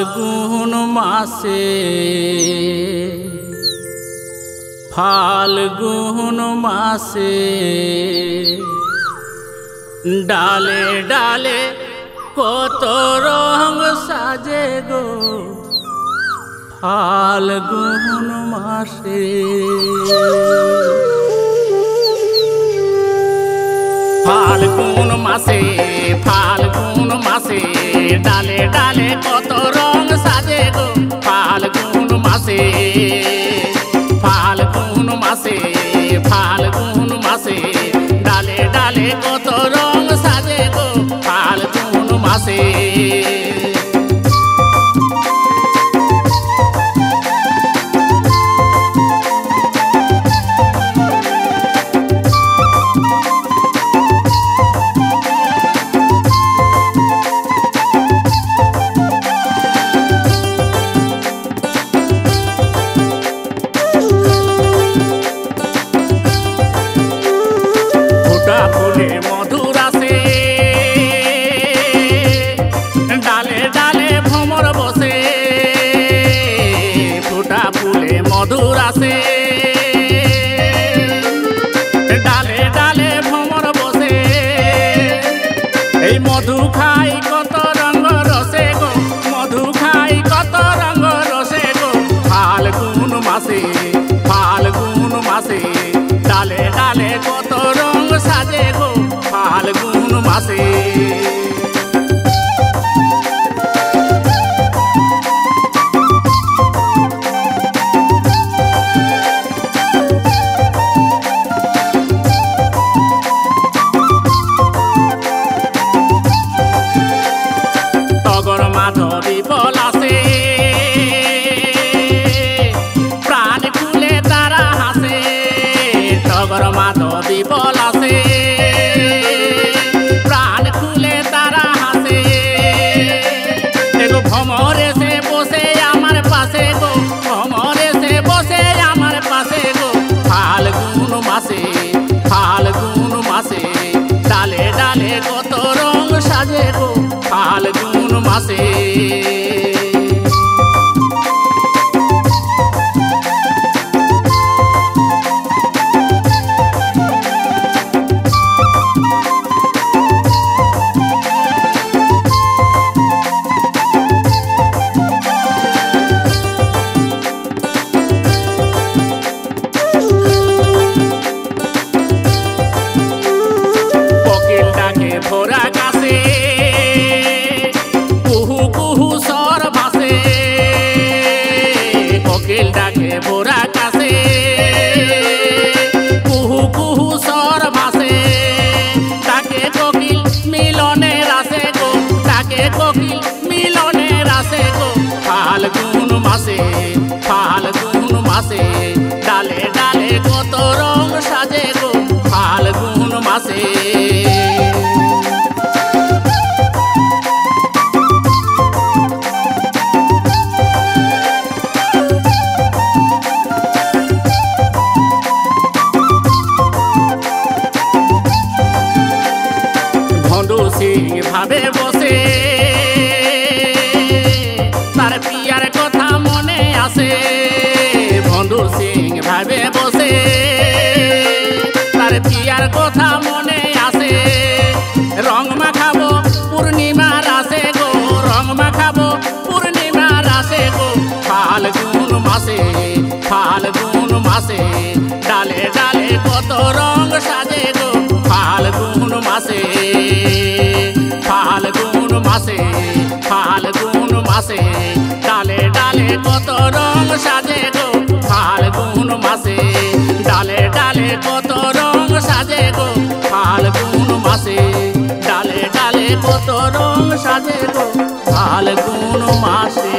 ফাল্গুন মাসে ফাল্গুন মাসে ডালে ডালে কত রং সাজে গো ফাল্গুন মাসে ফাল্গুন মাসে ফাল্গুন মাসে ডালে ডালে কত রং সাজে গো ফাল্গুন মাসে ফাল্গুন মাসে ফাল্গুন মাসে ডালে ডালে কত রং সাজে গো ফাল্গুন মাসে ফুলে মধুর আসে ডালে ডালে ভ্রমর বসে ফুটা ফুলে মধুর আসে ডালে ডালে ভ্রমর বসে এই মধু খাই কত রঙ রসে গো মধু খাই কত রঙ রসে গো ফাল্গুন মাসে ফাল্গুন মাসে ডালে ডালে কত রং সাজে গো ফাল্গুন মাসে টগর মাধবী পলাশে প্রাণ খুলে তারা হাসে টগর মাধবী পলাশে প্রাণ খুলে তারা হাসে দেখো ভ্রমরে সে বসে আমার পাশে গো ভ্রমরে সে বসে আমার পাশে গো ফাল্গুন মাসে ফাল্গুন মাসে ডালে ডালে কত রং সাজে গো ফাল্গুন মাসে ভোরা গাছে কুহু কুহু সর ভাসে কোকিল ডাকে ভোরা গাছে কুহু কুহু সর ভাসে ডাকে কোকিল মিলনের আসে গো ডাকে কোকিল মিলনের আসে গো ফাল্গুন মাসে ফাল্গুন মাসে ডালে ডালে কত রং সাজে গো ফাল্গুন মাসে ভাবে বসে তার পিয়ার কথা মনে আসে বন্ধু সিং ভাবে বসে তার পিয়ার কথা মনে আসে রং মাখাবো পূর্ণিমার আসে গো রং মাখাবো পূর্ণিমার আসে গো ফাল্গুন মাসে ফাল্গুন মাসে ডালে ডালে কত রং সাজে গো ফাল্গুন মাসে ফাল্গুন মাসে ফাল্গুন মাসে ডালে ডালে কত রং সাজে গো ফাল্গুন মাসে ডালে ডালে কত রং সাজে গো ফাল্গুন মাসে ডালে ডালে কত রং সাজে গো ফাল্গুন মাসে।